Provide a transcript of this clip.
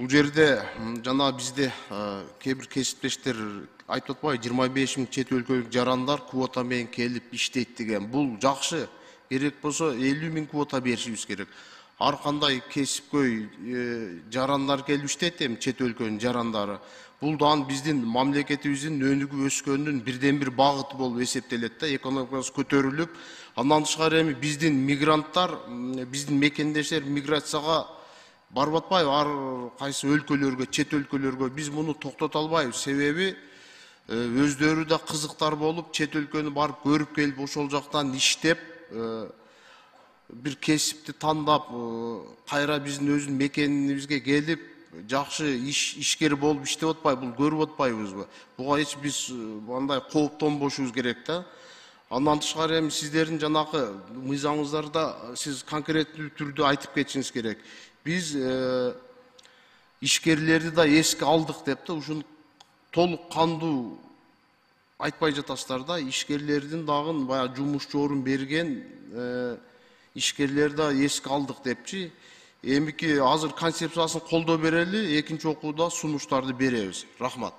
Бул жерде жана бизде кээ бир кесиптештер айтып атпайбы 25 000 чет өлкөлүк жарандар квота менен келип иштейт деген. Бул жакшы. Керек болсо 50 000 квота беришибиз керек. Ар кандай кесипкөй жарандар келип иштейт эми чет өлкөнүн жарандары. Бул дагы биздин мамлекетибиздин өнүгүп өскөнүнүн бирден бир багыты болуп эсептелет да, экономикабыз көтөрүлүп, андан тышкары эми биздин мигранттар, биздин мекендештер миграцияга барып атпайбы ар кайсы өлкөлөргө, чет өлкөлөргө. Биз муну токтото албайбыз. Себеби өздөрү да кызыктар болуп, чет өлкөнү барып көрүп келип, ошол жактан иштеп, бир кесипти тандап, кайра биздин өзүнүн мекенибизге келип, жакшы ишкер болуп иштеп атпайбы, бул көрүп атпайбызбы? Буга эч биз андай кооптонбошубуз керек да. Андан тышкары эми сиздердин жанакы мыйзамыңыздарда сиз конкреттүү түрдө айтып кетишиңиз керек. Биз ишкерлерди да эске алдык деп да, ушуну толук кандуу айтпай жатасыздар да. Ишкерлердин дагы баягы жумушчу орун берген ишкерлерди да эске алдык депчи. Эмики азыр концепциясын колдоо берели, экинчи окууда сунуштарды беребиз. Рахмат.